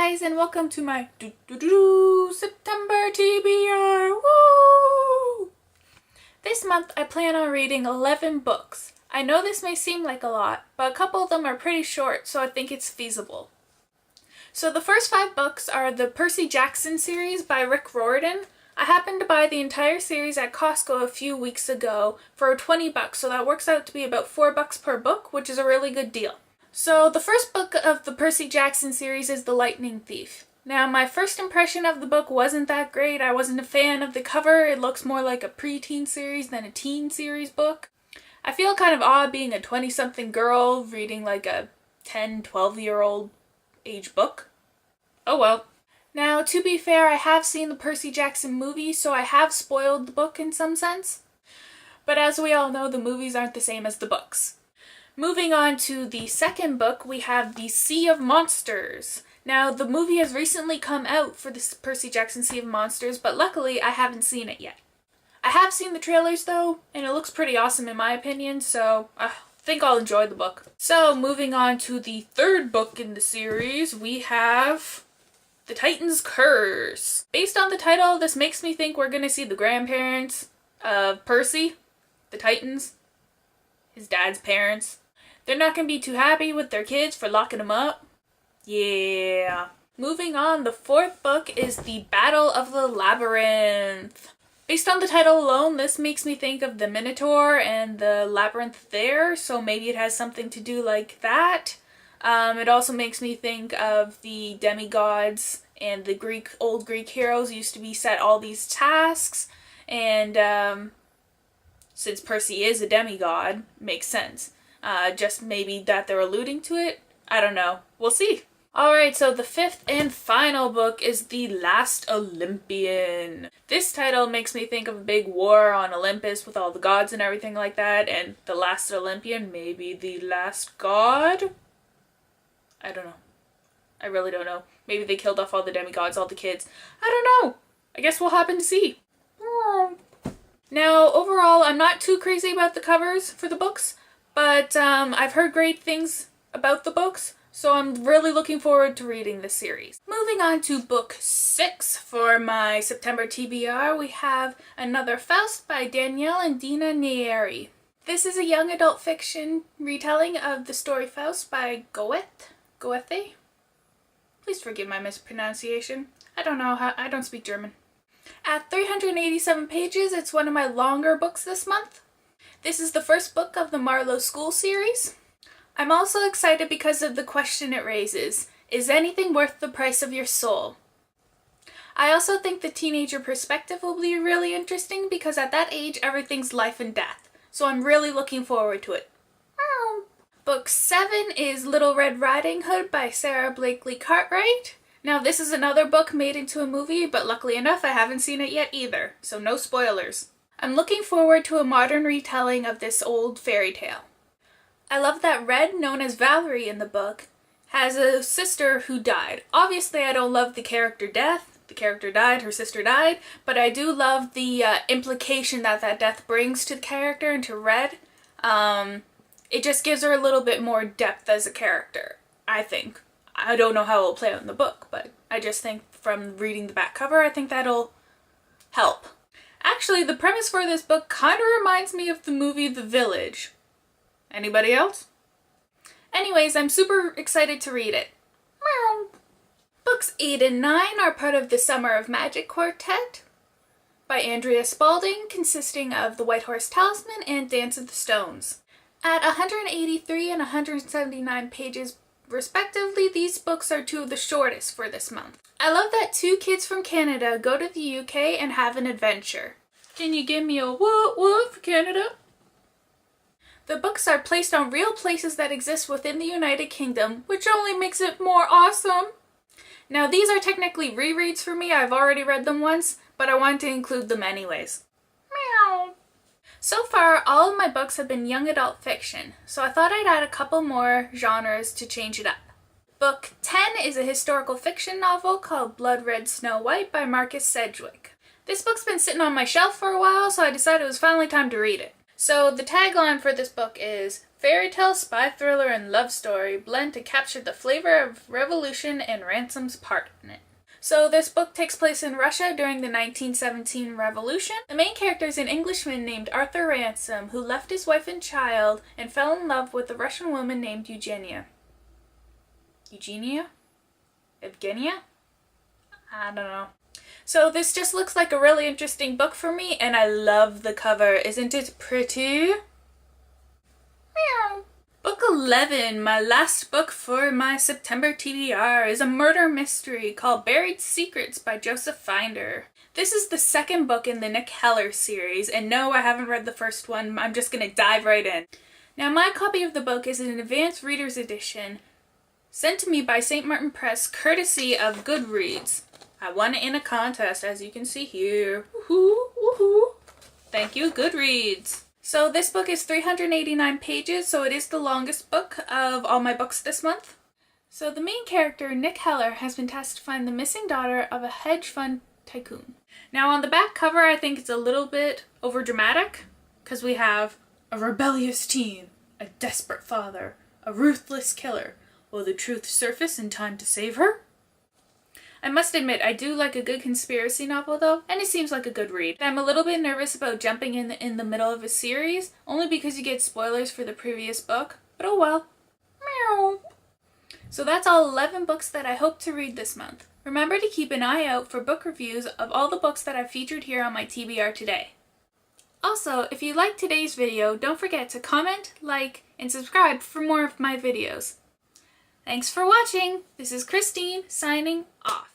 guys, and welcome to my September TBR. Woo! This month I plan on reading 11 books. I know this may seem like a lot, but a couple of them are pretty short, so I think it's feasible. So the first 5 books are the Percy Jackson series by Rick Riordan. I happened to buy the entire series at Costco a few weeks ago for $20, so that works out to be about $4 per book, which is a really good deal. So the first book of the Percy Jackson series is The Lightning Thief. Now my first impression of the book wasn't that great. I wasn't a fan of the cover. It looks more like a preteen series than a teen series book. I feel kind of odd being a 20-something girl reading like a 10, 12-year-old age book. Oh well. Now to be fair, I have seen the Percy Jackson movie, so I have spoiled the book in some sense. But as we all know, the movies aren't the same as the books. Moving on to the second book, we have The Sea of Monsters. Now, the movie has recently come out for the Percy Jackson Sea of Monsters, but luckily I haven't seen it yet. I have seen the trailers though, and it looks pretty awesome in my opinion, so I think I'll enjoy the book. So, moving on to the third book in the series, we have The Titan's Curse. Based on the title, this makes me think we're gonna see the grandparents of Percy, the Titans, his dad's parents. They're not going to be too happy with their kids for locking them up. Yeah. Moving on, the fourth book is The Battle of the Labyrinth. Based on the title alone, this makes me think of the Minotaur and the labyrinth there, so maybe it has something to do like that. It also makes me think of the demigods and the old Greek heroes used to be set all these tasks, and since Percy is a demigod, makes sense. Just maybe that they're alluding to it? I don't know. We'll see. Alright, so the fifth and final book is The Last Olympian. This title makes me think of a big war on Olympus with all the gods and everything like that, and the last Olympian, maybe the last god? I don't know. I really don't know. Maybe they killed off all the demigods, all the kids. I don't know. I guess we'll happen to see. Now, overall, I'm not too crazy about the covers for the books, but I've heard great things about the books, so I'm really looking forward to reading this series. Moving on to book 6 for my September TBR, we have Another Faust by Danielle and Dina Nayeri. This is a young adult fiction retelling of the story Faust by Goethe. Please forgive my mispronunciation. I don't speak German. At 387 pages, it's one of my longer books this month. This is the first book of the Marlowe School series. I'm also excited because of the question it raises. Is anything worth the price of your soul? I also think the teenager perspective will be really interesting because at that age, everything's life and death. So I'm really looking forward to it. Book 7 is Little Red Riding Hood by Sarah Blakely Cartwright. Now this is another book made into a movie, but luckily enough I haven't seen it yet either, so no spoilers. I'm looking forward to a modern retelling of this old fairy tale. I love that Red, known as Valerie in the book, has a sister who died. Obviously I don't love the character death. The character died, her sister died, but I do love the implication that death brings to the character and to Red. It just gives her a little bit more depth as a character, I think. I don't know how it'll play out in the book, but I just think from reading the back cover, I think that'll help. Actually, the premise for this book kind of reminds me of the movie The Village. Anybody else? Anyways, I'm super excited to read it. Books 8 and 9 are part of the Summer of Magic Quartet by Andrea Spalding, consisting of The White Horse Talisman and Dance of the Stones. At 183 and 179 pages respectively, these books are 2 of the shortest for this month. I love that 2 kids from Canada go to the UK and have an adventure. Can you give me a what for Canada? The books are placed on real places that exist within the United Kingdom, which only makes it more awesome. Now these are technically rereads for me. I've already read them once, but I wanted to include them anyways. Meow. So far, all of my books have been young adult fiction, so I thought I'd add a couple more genres to change it up. Book 10 is a historical fiction novel called Blood Red Snow White by Marcus Sedgwick. This book's been sitting on my shelf for a while, so I decided it was finally time to read it. So the tagline for this book is fairy tale, spy thriller, and love story blend to capture the flavor of revolution and Ransom's part in it. So this book takes place in Russia during the 1917 revolution. The main character is an Englishman named Arthur Ransom who left his wife and child and fell in love with a Russian woman named Eugenia? Evgenia? I don't know. So this just looks like a really interesting book for me, and I love the cover. Isn't it pretty? Meow. Book 11, my last book for my September TBR, is a murder mystery called Buried Secrets by Joseph Finder. This is the second book in the Nick Heller series, and no, I haven't read the first one. I'm just gonna dive right in. Now, my copy of the book is an advanced reader's edition sent to me by St. Martin Press, courtesy of Goodreads. I won it in a contest, as you can see here. Woohoo, woohoo. Thank you, Goodreads. So this book is 389 pages, so it is the longest book of all my books this month. So the main character, Nick Heller, has been tasked to find the missing daughter of a hedge fund tycoon. Now on the back cover, I think it's a little bit overdramatic, because we have a rebellious teen, a desperate father, a ruthless killer. Will the truth surface in time to save her? I must admit, I do like a good conspiracy novel though, and it seems like a good read. I'm a little bit nervous about jumping in the middle of a series, only because you get spoilers for the previous book, but oh well. Meow. So that's all 11 books that I hope to read this month. Remember to keep an eye out for book reviews of all the books that I've featured here on my TBR today. Also, if you liked today's video, don't forget to comment, like, and subscribe for more of my videos. Thanks for watching! This is Christine, signing off.